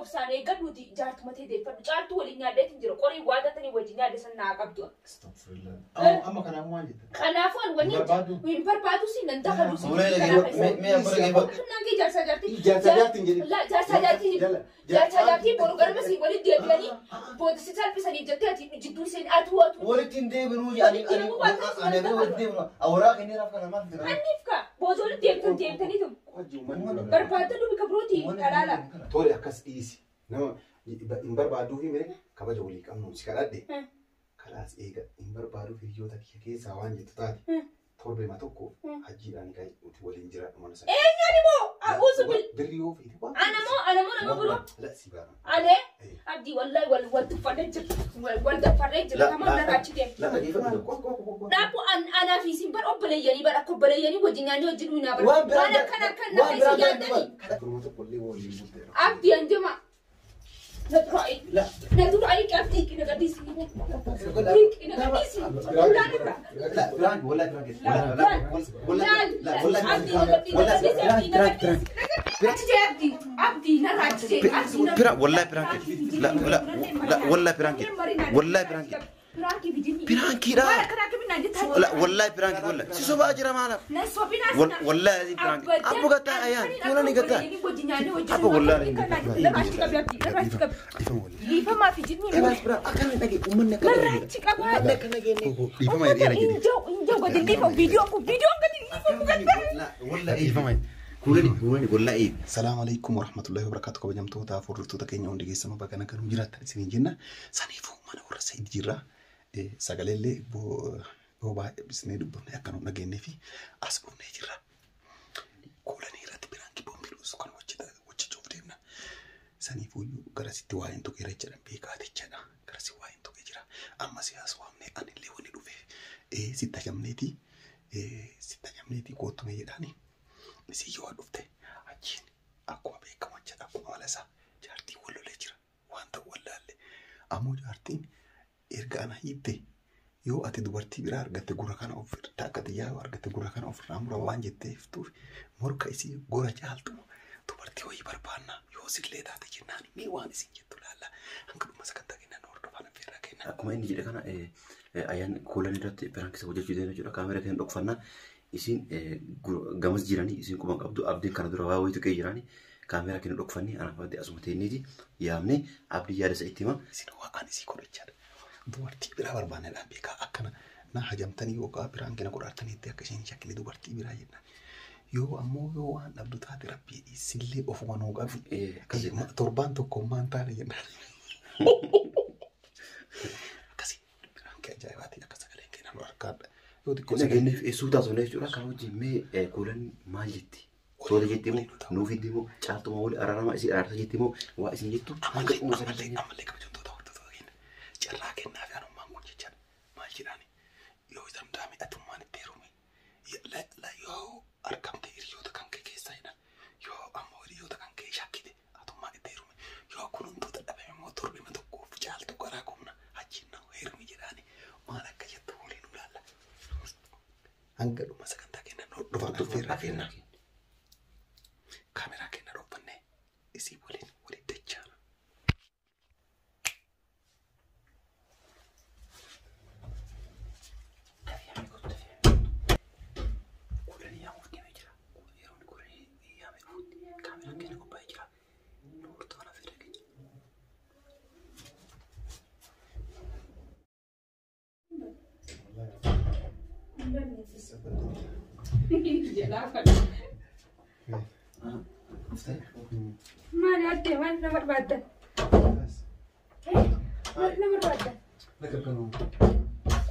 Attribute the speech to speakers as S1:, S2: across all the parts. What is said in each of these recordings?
S1: obsaanee gadhuuti jaartumatee deeffadhu caaltuu waliin nyaadheetiin jira qorii waadatanii wajjin nyaadhe san naa qabdu.
S2: Amma kanaaf maal jetta?
S1: Kanaafuu an wani hin barbaadu si nan taphadhu si. Naangi jaarsaa jaartii.
S2: Jaarsaa jaartiin jedhi.
S1: Jaarsaa jaartii. Jaarsaa jaartii boru garba si walitti deebi'anii boodisi salphisanii jettee ati jidduu isheen atu.
S2: Walitti hin deebinuu ani walitti deebinu awuraa kennee kana maal jira?
S1: Anniif ka boodoli deemtanii tum. Barbaadda lubi kabrooti alaala.
S2: Tole akkas dhiisi. Nama hin barbaaduu fi mere kabaja walii qabnu si kadhadhe. Kalaas eega hin barbaaduu fi hiriyoota kiyya keessaa waan jettu taate torbee tokko hajjiidhaan kan waliin jiraadhu mana sana.
S1: Eenyani moo? Abuusu
S2: birrii yoo fiite waan.
S1: Anamoo nama biroo.
S2: Lasi baana.
S1: Ale abdi wallahi wal tuffanee jira. Wal tuffanee jira kama naraachi deemu. Dhaabu anaa fi isin bar obboleeyyanii bar akka obboleeyyanii wajjin nyaanni wajjin dhuunaa bar. Waan akkana akka isin yaadanii. Abdi anjama. Natural ay kapti kinagadisi. Kinagadisi.
S2: Piranki dah. Wallahi piranki wallahi. Si soba aja ramana. Wallahi piranki. Apa kata ayah? Mana ni kata? Apa wallahi?
S1: Lifa maafi jidni.
S2: Mas bro, akan lagi umman nak.
S1: Marrachi kabar.
S2: Nak lagi ni. Lifa mai dia lagi.
S1: Injau gadi lifa video gadi lifa bukan.
S2: Wallahi lifa mai. Kulani wallahi. Assalamualaikum warahmatullahi wabarakatuh. Kau jam tu tak furut tu tak kenya undi kisah apa kan akan ujirat sini jenna. Sanifu mana orang Said jirah. Sagalele bo ba bisne dubne akan nagenne fi asbune jirra kolani rat biranki bombiru sukan wacce joftemna sani fu garasitti wayin to kire jedhan beekate jedha garasi wayin to jira amma siyaas waamne anille woni dhufe sitta jamneeti kootume jedhani si yoo dhufte achiin akkuma beekamu jedha akkuma walasa jaartii wallole jira wanta wallalle ammoo jaartiin erga ana hiite yoo ati dubartii biraa argatte gura kana of taakati yaa argatte gura kana of raamura waan jetteef tuuf morka isii gora caaltu dubartii hoyi barbaanna yoo sillee taate jennaan mee waan isin jettu laalla hanga dhuma sagantaa kennan hordofaan affeerraa kennan
S3: akkuma inni jedhe kana ayaan koolanii irratti birankisa hojjechuu deemee jira kaameraa kennan dhokfannaa isin gamas jiranii isin quban qabdu abdiin kana dura waa wayitu qe'ee jiranii kaameraa kennan dhokfannii anaaf adde asuma teenneeti yaamne abdii yaada isa itti hima
S2: isin waan isii godhachaadha dubartii biraa barbaanneedhaan beekaa akkana na hajamtanii yookaan biraan kenna godhataniitti akka isheen shakkili dubartii biraa jenna yoo ammoo yoo waan dhabdu taate rabbii isillee ofuma nuu qabi torbaan tokkummaan taane jenna akkasii biraan kee ajaa'ibaati akka sagaleen kenna nu argaadha yoo xiqqoo
S3: sagaleef suutaa sonee jechuudha kan wajjin mee koolan maal jetti tola jetti moo nuuf itti moo caaltuma wali araarama isin araarsa jetti moo waa isin jettu
S2: ammallee kabajamtoota jarraa kennaa fi anummaan kun jechaan maal jedhaani yoo damdaame atummaan itti heerume yoo argamte hiriyoota kan kee keessaa jedhan yoo ammoo hiriyoota kan kee shakkite atummaan itti heerume yoo kun hundoota dhabame immoo torbima tokkoof caaltu garaa kumna achiin na heerumi jedhaani maal akka jettu waliin ulaalla hanga dhuma sagantaa kennan dhufan affeerraa kennaa kaameraa kenna dhoofanne isii waliin dachaa
S1: Mana ada mana nomor badan? Nomor badan.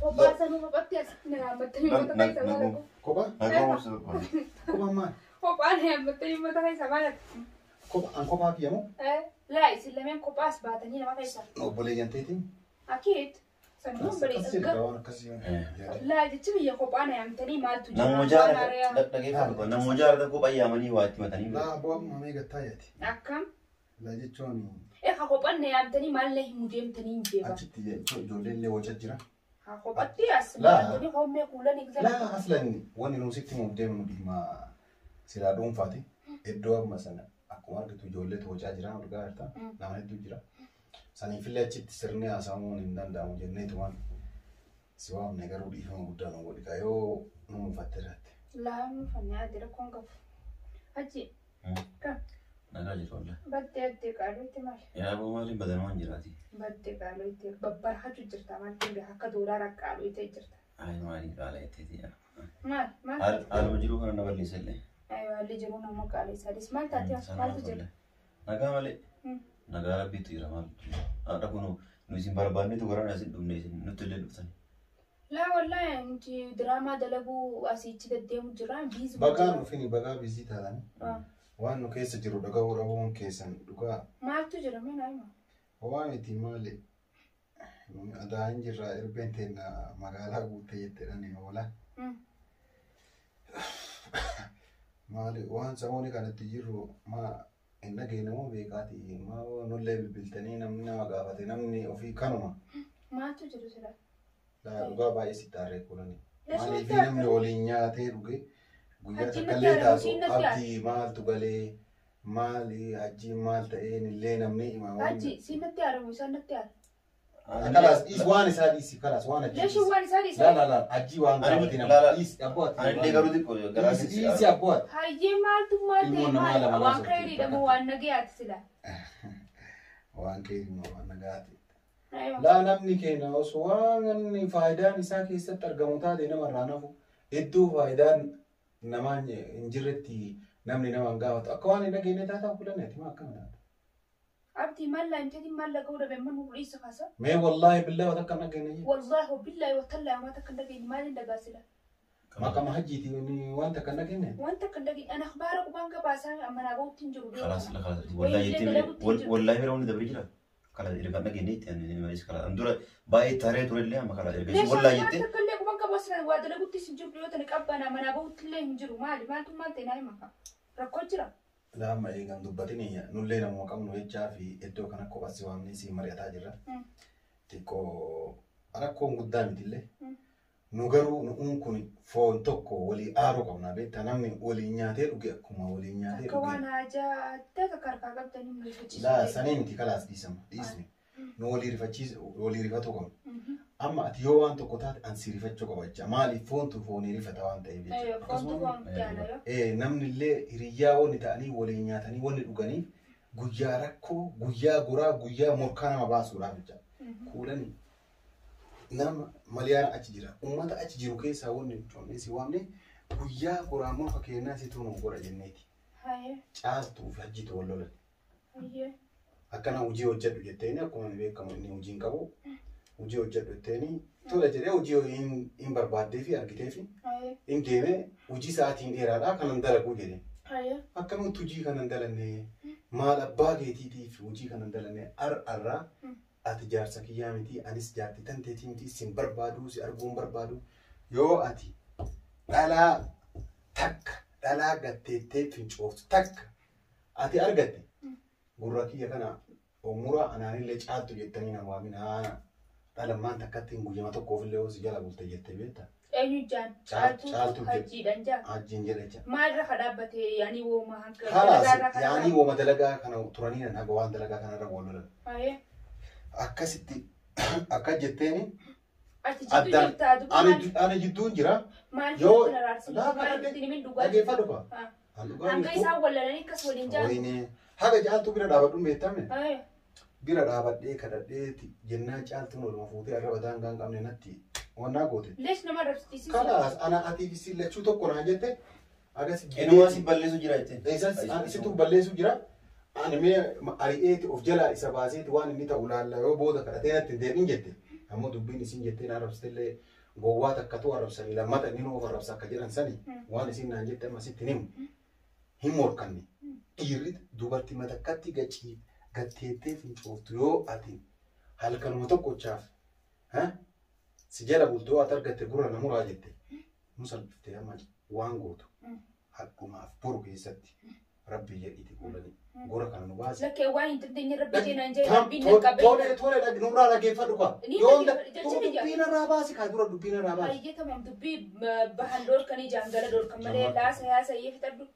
S1: Kau bahasa nomor badan nak betul betul kayak sama.
S2: Koba? Koba mana?
S1: Kau aneh betul betul kayak sama.
S2: Koba apa kamu?
S1: Lah, istilahnya kau pas badan ni nama kayak sama.
S2: No boleh yang tetin?
S1: Akid. Sangat boleh. Lah, jadi cuma ya kau aneh yang tadi mal tujuh.
S3: Nama mujar tu kau bayar mani wati matani.
S2: Lah, buat mami kata ya ti.
S1: Akam?
S2: Lah, jadi cuma ni.
S1: Kau aneh yang tadi mal leh mudiam tadi ni.
S2: Acik dia, jodoh le wajah jira.
S1: Kau pasti asal. Jadi kau me kulan ni.
S2: Lah, asal ni. Wani nusik ti mudiam di ma siladong fati. Edo masana. akkuma argitu ijoollee toochaa jiran argaa jirta nama hedduu jira saniifillee achitti sirni haasamuun hin danda'amu jenneetu waan si waamne garuu dhiifama guddaa nu godhika yoo nu mufatte irratti.
S1: Laa mufannee adira kun qabu. Achi. Kam.
S3: Nagaa jiru wallee.
S1: Baddee addee qaaluutti maali?
S3: Yaa boo maaliin badanumaan jiraati?
S1: Baddee qaaluutti babbarhatu jirta maal akka dooraa rakkaaluutti jirta.
S3: Ay maaliin qaala jetteeti yaa.
S1: Maal?
S3: Haaluma jiruu kana na balleessallee.
S1: Haalli jiruu nama qaaleessadis maal taatee maaltu jira?
S3: Nagaa malee. Nagaa rabbiitu jira maal. Haadha kunu nu isin barbaannetu gara na isin dhumne isin nutti illee dhuftani.
S1: Laa wallahi nuti diraamaa dalaguu asiichi deddeemu jiraan biizi.
S2: Bagaan dhufini bagaa biizii taatan. Waan nu keessa jiru dhaga'uu dhabuun keessan dhugaa.
S1: Maaltu jira mee naayima?
S2: Waan miti maali? Adaan jirra erbeen teenya magaalaa guuttee jetteedhaan oola. Maali waan samooni kanatti jirru maa hin dhageenyamoo beekaati maa nullee bilbiltanii namni nama gaafate namni ofii kanuma.
S1: Maaltu jiru sila?
S2: Laa dhugaa baay'ee si taarree kulani. Maaliif namni waliin nyaatee dhuge guyyaa takkallee taatu abdii maaltu galee maali hajji maal ta'een illee namni himaa waan.
S1: Hajji siinatti haaramu isaan natti haara.
S2: Kalas waan isaa dhiisi kalas waan hajji.
S1: Leeshin waan isaa dhiisi.
S2: Laa hajji waan gaafate nama dhiisi abbooti.
S3: Ani garuu xiqqoo garaa
S2: dhiisi abbooti.
S1: Hayyee maaltu maal ta'e maal waan ka'eedha moo waan nagayaati sila.
S2: Waan ka'eedha waan nagayaati. Laa namni keenya osoo waan faayidaan isaa keessatti argamu taate namarraa nafu hedduu faayidaan namaan hin jirretti namni namaan gaafatu akka waan hin dhageenye taataa kulanneeti maa akkana taata.
S1: Abdii maallaa hin jedhin maallaa ga'uu dhabe manuu dhiisa kaasa.
S2: Mee wallaahi billaa wata akka hin dhageenye.
S1: Wallaahi billaahi watallaa waan akka hin dhageenye maal hin dhagaasila.
S2: Maqama hajjiiti waan takka hin dhageenye.
S1: Waan takka hin dhageenye ana baara qubaan gabaasaa amanaa ba'uutti hin jiru.
S3: Kalaas wallaahi bira hundi dabri jira. Kala erga dhageenye itti ani malis kala andura baay'ee taaree turellee amma kala erga wallaahi jettee.
S1: Waan takka illee qubaan gabaasaan waa dalaguutti hin jiru yoo ta'e qabbana amanaa ba'uutti illee hin jiru maali maaltu maal ta'e naa hima rakkoo jira.
S2: Lama eegan dubbatini nullee namuma qabnu jechaa fi iddoo kana qophaasi waamni si mari'ataa jirra. Xiqqoo rakkoon guddaa mitillee. Nu garuu nuun kun foon tokko walii aaruu qabna beektaa namni walii nyaatee dhuge akkuma walii nyaatee dhuge.
S1: Akka waan haajaa adda takka harkaa qabdanii mul'ifachiisu.
S2: Laa sanii miti kalaas dhiisne. Nu walii rifatu qabna. Amma ati yoo waan tokko taate ansi rifachuu qaba jecha maaliif foontu foonii rifata waan ta'eef jecha.
S1: Foontu foon jaana yoo.
S2: Namni illee hiriyyaa wanni ta'anii walii nyaatanii wanni dhuganiif guyyaa rakkoo guyyaa goraa guyyaa morkaa nama baasuudhaaf jecha. Kuulanii. Nama maliyaan achi jira. Uummata achi jiru keessaa wanni si waamne guyyaa goraa morka kennaa si tuunu godha jenneeti. Caaltuu fi hajjitu wal lolan. Akkana hojii hojjedhu jetteeni akkuma beekamu inni hojiin qabu. Hojii hojjedhu jetteeni tola jedhee hojii hin barbaaddee fi argitee fi hin deemee hojii sa'aatiin dheeraadhaa kanan dalaguu jedheen. Akkamitti hojii kanan dalannee maal abbaa keetiitiif hojii kanan dalannee ar'arraa ati jaarsa kiyyaa miti anis jaarti tanteetii miti sin barbaadu si arguun barbaadu yoo ati dhalaa takka dhalaa gatteettee fincooftu takka ati argatte gurra kiyya kana umuraa anaanillee caaltu jettanii nama waamina dhalammaan takkatti guyyama tokkoofillee hosi jala bulte jettee beekta.
S1: Eenyu jaan caaltu hajjiidhaan jaa.
S2: Hajjiin jedha jecha.
S1: Maalirra kadhaabbate yaanii wooma hanga.
S2: Haalaas yaanii wooma dalagaa kana turanii nan haga waan dalagaa kanarra wal lolan. Akkasitti akka jetteeni ani jidduun jira yoo dhageeffadhu fa
S1: hanga isaan wallalanii akkas waliin jaalatu
S2: haga caaltuu bira dhaabadhuun beektamne bira dhaabadhee kadhadheeti jennaan caaltuun oluma fuutee arraba daangaa hin qabne natti wannaa goote
S1: lees nama rabsiisi
S2: kanaas ana atiif sillachuu tokko naa jette agas
S3: inumaa si balleessu jira jettee
S2: isitu balleessu jira ani mee ari'eeti of jalaa isa baaseeti waan inni ta'u laalla yoo booda kadhatee natti deebiin jette ammoo dubbiin isin jettee na arrabsitellee gowwaa takkatu arrabsanii lammata inni nuuf arrabsa akka jedhan sani waan isin naan jette amma sitti himu hin morkanne dhiirri dubartii matakkatti gatteettee fincooftu yoo ati halkanuma tokkochaaf si jala bultoo ati argatte gurra namuraa jette musalfiftee amma waan gootu haqqumaaf boru keessatti rabbii jedhiti kuulanii gora kana nu baase.
S1: Lakkee waan hin dandeenye rabbii keenan jee rabbiin qabeenya.
S2: Tole nurraa dhaggeeffadhu kwa. Yoo dubbiin irraa baasi kaa dura dubbiin irraa baasi.
S1: Hayyetamam dubbii bahan doorkanii jaangala doorkan malee laasa yaasa iyyee fixadhu.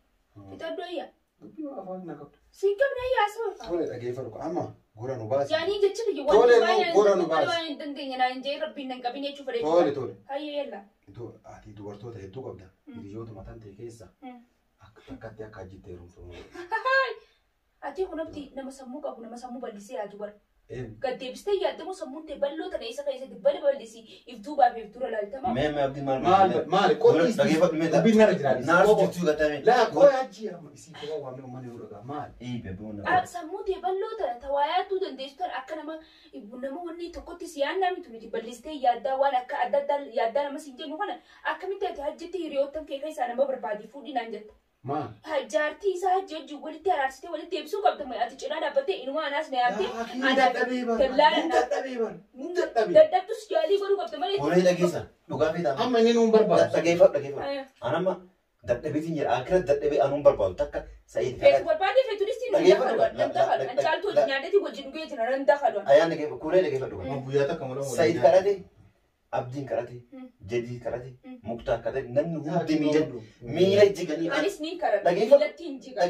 S1: Fixadhu ayya.
S2: Dubbii afaan na qabdu.
S1: Sikam na yaso.
S2: Tole dhageeffadhu amma gora nu baasi.
S1: Yani jecha ki
S2: Tole
S1: wani
S2: gora nu baasi.
S1: wani dandenya na inje rabbin nan kabine chu fare.
S2: Tole.
S1: Hayyella.
S2: Ati dubartoota hedduu qabda. Hiriyoota mataan ta'e keessa akkatti akka hajjittee rumfamuu.
S1: Ati kunabti nama sammuu qabu nama sammuu bal'isee yaa dubar. Gaddeebistee yaadamu sammuun ta'e bal'oo tana isa keessatti bal'isi iftuu baafee iftuura laaltama.
S3: Mee abdii maal
S2: Qotis dubbiin nara jiraani.
S3: Naarsu jechuu gatame.
S2: Laa koo hajji amma isii koo waamne uummanni nu dhagaa maal?
S1: Sammuu ta'e bal'oo tana tawaayaatu dandeessu tana akka nama wanni tokkotti si yaadnaa mitu miti bal'istee yaaddaa waan akka adda addaa yaaddaa nama siin jennu kana akkamitti ati hajjetti hiriyoottan kee keessaa nama barbaadii fuudhinaan jetta.
S2: Maal?
S1: Jaartii isaa hajji walitti araarsitee walitti deebisuu qabda ati cinaa dhaabbattee inuma anaas na yaabdee. Dadhabtus jaalii godhuu qabda malee.
S3: Horii dhageessa dhugaa fi ta'a.
S2: Amma inni nuun barbaadu.
S3: Dhageeffadhu. Anamma dadhabeetiin jedha akira dadhabee anuun barbaadu takka sa'id.
S1: Feetu barbaadee feeturistiin nan dafalu. Caaltuu nyaadheetii wajjin dhugee jira nan dafalu.
S3: Ayaan dhageeffadhu kuulee dhageeffadhu.
S2: Guyyaa takka malee.
S3: Sa'id kadhate. Abdiin kadhate. Jedii kadhate. Muktaa kadhate. Namni hundi miila jiganii.
S1: Anis ni kadhate. Miilattiin jiga.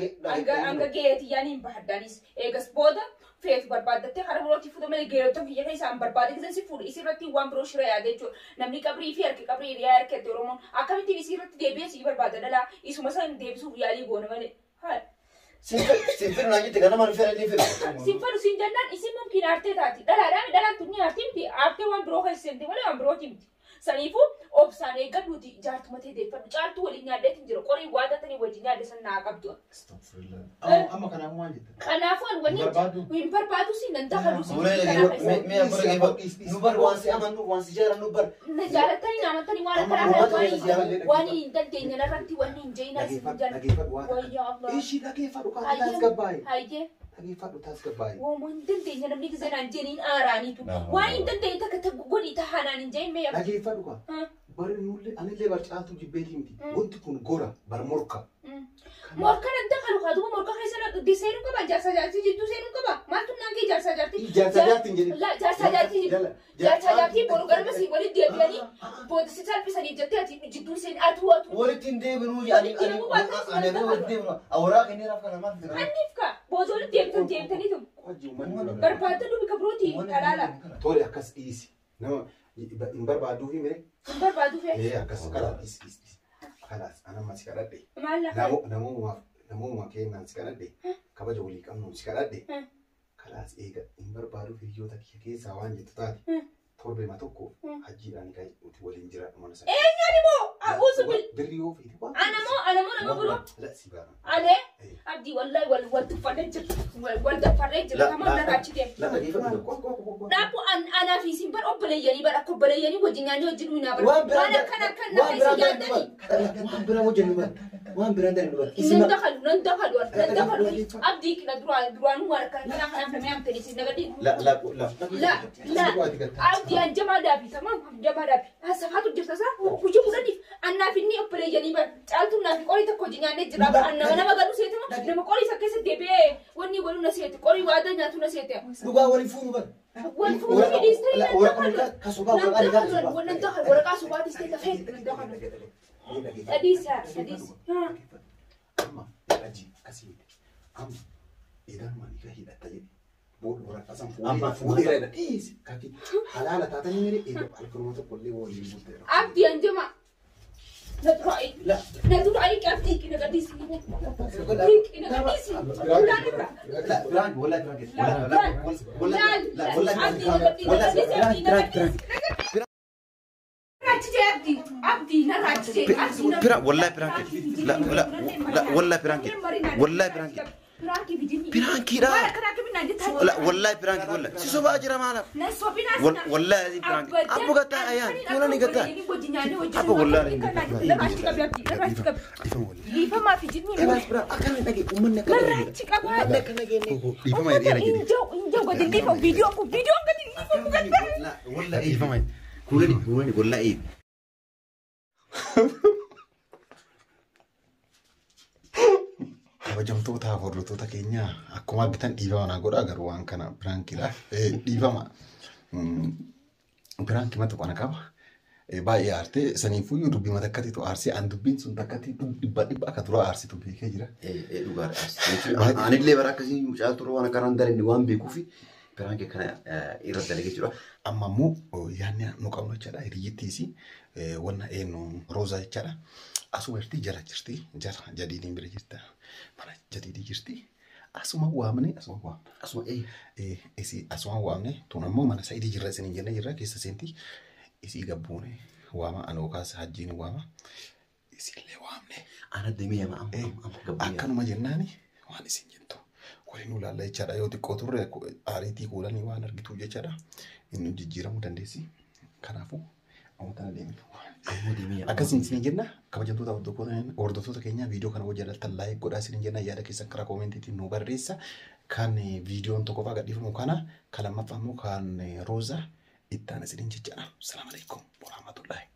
S1: Anga geetii yaaniin bahaddaanis. Eegas booda feetu barbaaddattee hara birootti fuudhama geerottan kiyya keessaan barbaade kisan si fuudhu isirratti waan biroo shira yaada jechuudha. Namni qabrii fi harki qabrii hiriyaa harkatti Oromoon akkamittiin isirratti deebi'ee si barbaada dhalaa isuma san deebisuuf yaalii goona malee.
S3: Sinfiru naan jette ganama nufee ni firu.
S1: Sinfiru siin jennaan isin mumkiin aartee taati. Dhalaan tunni aartii miti aartee waan biroo keessatti malee waan birooti miti. Saniifuu obsaan eeggadhuuti jaartuma ta'e deeffadhu caaltuu waliin nyaaddeetiin jira qorii waadatanii wajjin nyaadde san naa qabdu.
S2: Amma kanaafuu waan jette.
S1: Kanaafuu wanni hin barbaadu si nan dafalu si.
S3: Mee amma dhageeffadhu. Nu bar waan si amannu waan si jaaran nu bar.
S1: Na jaalatanii naamantanii waan akkanaa waan hin dandeenye irratti waan hin jeenaa si jaalatu.
S2: Dhageeffadhu waan. Ishii dhageeffadhu kan taas gabbaa'e.
S1: Hayyee.
S2: Dhageeffadhu taas gabbaa'e.
S1: Waan hin dandeenye namni gizee naan jeniin aaraaniitu. Waan hin dandeenye takka godhi tahanaan hin jeen mee.
S2: Dhageeffadhu kan. Bari nullee anillee bar caaltuu jibbeetii miti. Wanti kun gora bar morka.
S1: Morka nan dakalu kaaduma morka keessa seenuu qaba jaarsa jaartii jidduu seenuu qaba maaltu naan kee jaarsa jaartii.
S2: Jaarsa jaartiin jedhi.
S1: Jaarsa jaartii jaarsa jaartii boru garba si walitti deebi'anii boodisi salphisanii jettee ati jidduu seen atu.
S3: Walitti hin deebinuu ani walitti deebinu awuraa kennee raaf kana maal jira.
S1: Anniif ka boodoo walitti deebitanii tum. Barbaadda duubi kabrooti dhalaala.
S2: Tole akkas dhiisi. Nama hin barbaaduu fi mere.
S1: Hin barbaaduu fi.
S2: Akkas kalaas dhiisi. Kalaas anamma si kadhadhe.
S1: Maallaqaa.
S2: Namooma kennaan si kadhadhe. Kabaja walii qabnuun si kadhadhe. Kalaas eega hin barbaaduu hiriyoota kiyya keessaa waan jettu taate. Torbee tokko hajjiidhaan kan nuti waliin jiraadhu mana sana.
S1: Eenyuun immoo akuusu
S2: birrii yoo feeti waan.
S1: Anamoo nama biroo.
S2: Lassi baana.
S1: Alee abdii wallahi wal tuffannee jirtu wal daffarree jirtu kama narraachi deemu.
S2: Lafa dhiifatu.
S1: Dhaabu anaa fi isin bara obboleeyyanii bara akka obboleeyyanii wajjin nyaannee wajjin dhuunaa bara. Waan akkana kan nama isin yaaddanii.
S3: Waan biraa wajjin nu bara. Waan biraan dari nu bara.
S1: Nan dakalu. Abdii kina duraanuu waan akkana kanaaf namni amtanii isin nagadii. Abdii hanjamaa daabii tamam hanjamaa daabii. Safaatu jirta saa hojii mudaniif annaaf inni obboleeyyanii bara caaltuu naaf qorii tokko wajjin nyaannee jira. Nama galuu seetuma nama qorii isa keessa deebi'ee wanni waluu na seete qorii waadaa nyaatu na seete.
S3: Dhugaa waliin fuunu bara.
S1: Wal fuunu hidhiis ta'e nan dakalu.
S3: Kasubaa waraqaa
S1: Nan dakalu waraqaa subaatis ta'e tafee nan dakalu. Adiisa.
S2: Amma aji kasih. Amma idan mani ka hidhatta jedhe. Boodhu waraqaa san fuudhee dha dhiisi. Kaki halaala taatanii mere eega alfurmoota qollee waliin bulteera.
S1: Abdii hanjama. Na dura ai abdii kina gadisi. Kina gadisi.
S3: Pira wallahi piranki piranki dah wallahi piranki wallahi si soba aja malam wallahi piranki apa kata ayah mana ni kata apa wallahi
S1: Lifa ma fi jinni
S3: akan lagi umman nak
S2: Lifa mai dia lagi
S1: injau gadi lifa video gadi lifa bukan
S3: wallahi Lifa mai kulen wallahi
S2: kabajamtoota hordoftoota keenya akkuma argitan dhiifama naa godhaa garuu waan kana piraankiidha. Dhiifama piraanki mata kana qaba. baay'ee aartee saniifuu dubbii mata akkati tu aarsee an dubbiin sun takkatti dhibba akka tura aarsitu beekee jira.
S3: Dhugaadha. Anillee bara akkasii mucaa turuu waan akkanaan dalenne waan beekuufi biraan kee kana irratti dalagee jechuudha.
S2: Amma immoo yaadni nu qabnu jechaadha. Hiriyyittiisi wanna eenyu roozaa jechaadha. Asuma jirti jala jirti jara jadiidiin bira jirta. Mana jadiidii jirti. Asuma waamne asuma waamne tun ammoo mana sa'idii jirra isiniin jenna jirra keessa seenti. Isii gabbuune waama anookaas hajjiin waama. Isiillee waamne.
S3: Ana deemee amma gabbuune.
S2: Akkanuma jennaani waan isin jettu. Waliin ulaalla jechaadha yoo xiqqoo turre aariitii kuulanii waan argitu jechaadha. Inni jijjiiramuu dandeessi. Kanaafuu ammutana deemnu. Akkasiin isin jenna kabajamtoota hordoftoota keenya viidiyoo kana wajjin jaalattan laayik godhaa isin jenna yaada keessan karaa koomentiitiin nu barreessa. Kan viidiyoon tokko fa'aa gadhiifamu kana kan lammaffaa immoo kan roozaa itti aanaa isin jechaadha. Salaamu alaikum warahmatullahi.